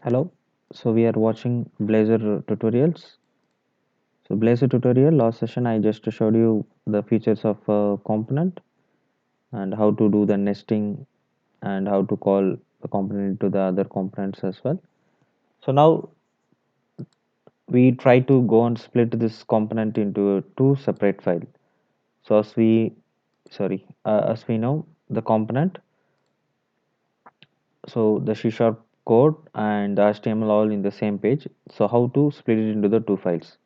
Hello. So we are watching Blazor tutorials. So Blazor tutorial last session I just showed you the features of a component and how to do the nesting and how to call the component to the other components as well. So now we try to go and split this component into two separate files. So as we know the component, so the C sharp code and the HTML all in the same page. So how to split it into the two files?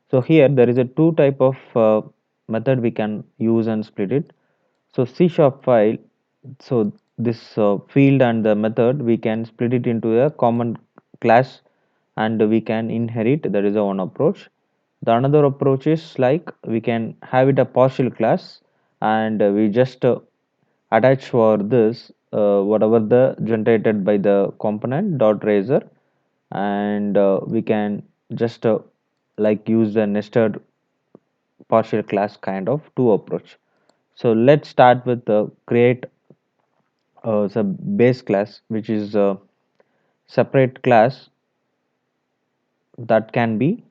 So here there is a two type of method we can use and split it. So C sharp file, so this field and the method we can split it into a common class and we can inherit. That is a one approach. The another approach is like we can have it a partial class and we just attach for this whatever the generated by the component dot razor and we can just like use the nested partial class kind of two approach. So let's start with the create the base class, which is a separate class that can be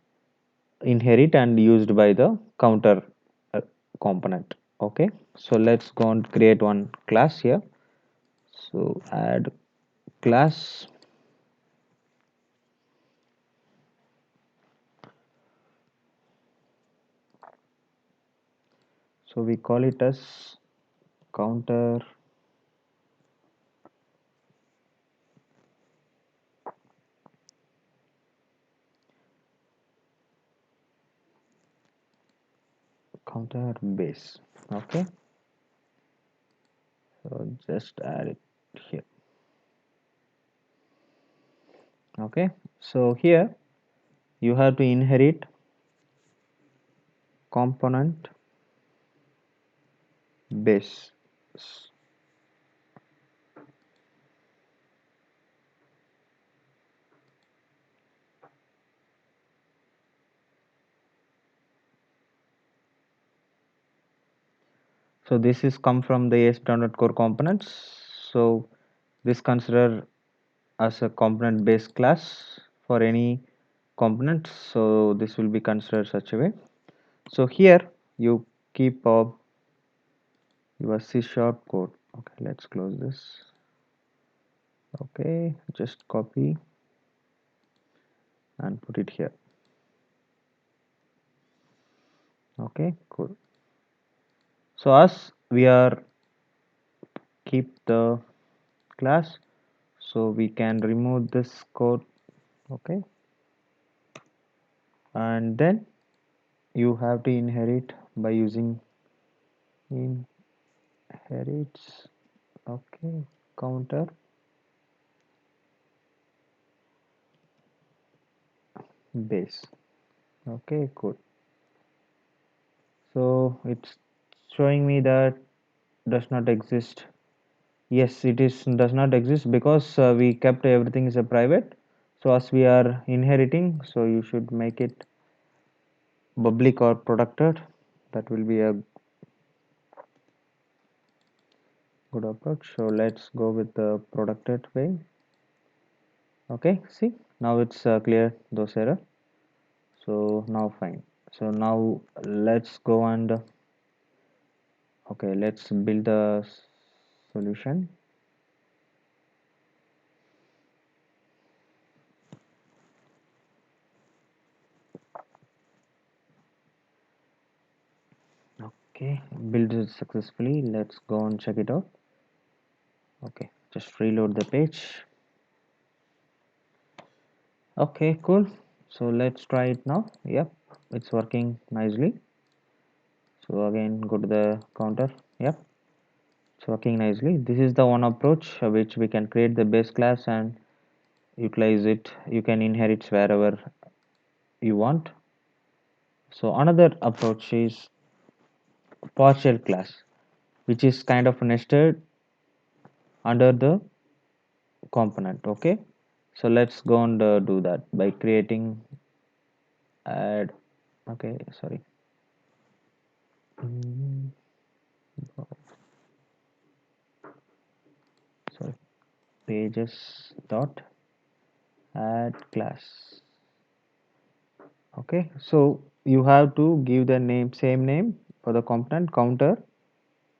inherit and used by the counter component. Okay, so let's go and create one class here. So add class. So we call it as counter counter base. Okay, so just add it here. Okay, so here you have to inherit component base. So this is come from the ASP.NET Core components. So this consider as a component base class for any component. So this will be considered such a way. So here you keep your C sharp code. Okay, let's close this. Okay, just copy and put it here. Okay, cool. So as we are keep the class, so we can remove this code. Okay, and then you have to inherit by using inherits. Okay, counter base. Okay, cool. So it's showing me that does not exist. Yes, it is does not exist because we kept everything as a private. So as we are inheriting, so you should make it public or protected. That will be a good approach. So let's go with the protected way. Okay, see now it's clear those error. So now fine. So now let's go and okay, let's build the solution. Okay, build it successfully. Let's go and check it out. Okay, just reload the page. Okay, cool. So let's try it now. Yep, it's working nicely. So again, go to the counter. Yep, it's working nicely. This is the one approach which we can create the base class and utilize it. You can inherit wherever you want. So another approach is partial class, which is kind of nested under the component. Okay, so let's go and do that by creating add. Okay, sorry. Mm, sorry, pages dot add class. Okay, so you have to give the same name for the component counter,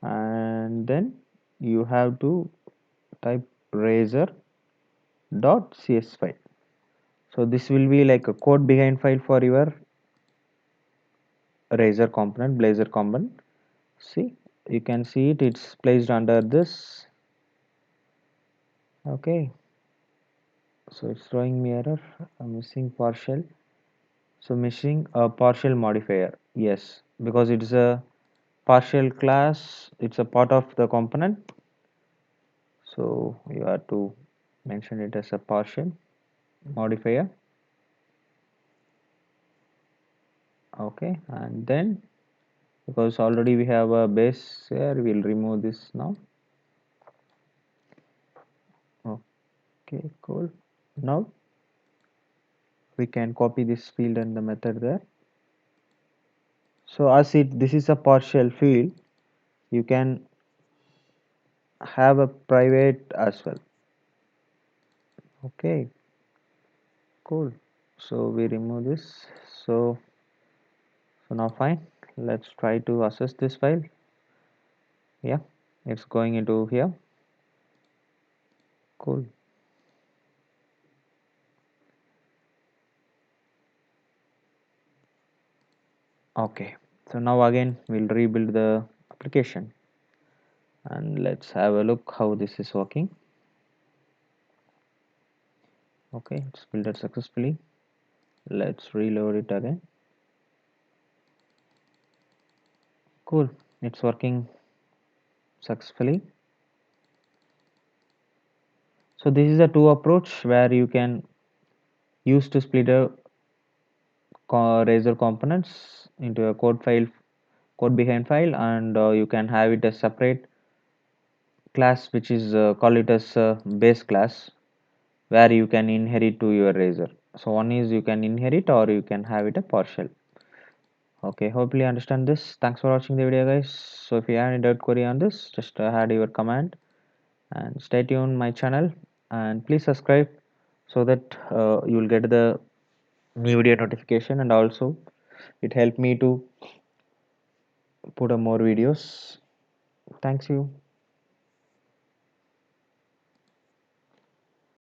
and then you have to type razor dot cs file. So this will be like a code behind file for your razor component, blazor component. See, you can see it, it's placed under this. Okay, so it's throwing me error. I'm missing partial. So missing a partial modifier. Yes, because it's a partial class, it's a part of the component. So you have to mention it as a partial modifier. Okay, and then because already we have a base here, we'll remove this now. Okay, cool. Now we can copy this field and the method there. So as this is a partial field, you can have a private as well. Okay, cool. So we remove this. So now fine. Let's try to access this file. Yeah, it's going into here. Cool. Okay, so now again we'll rebuild the application and let's have a look how this is working. Okay, it's built successfully. Let's reload it again. Cool, it's working successfully. So this is a two approach where you can use to split a razor components into a code behind file, and you can have it as separate class, which is call it as base class, where you can inherit to your razor. So one is you can inherit or you can have it a partial. Okay, hopefully you understand this. Thanks for watching the video, guys. So if you have any doubt query on this, just add your comment and stay tuned my channel, and please subscribe so that you will get the new video notification, and also it helped me to put up more videos. Thanks you.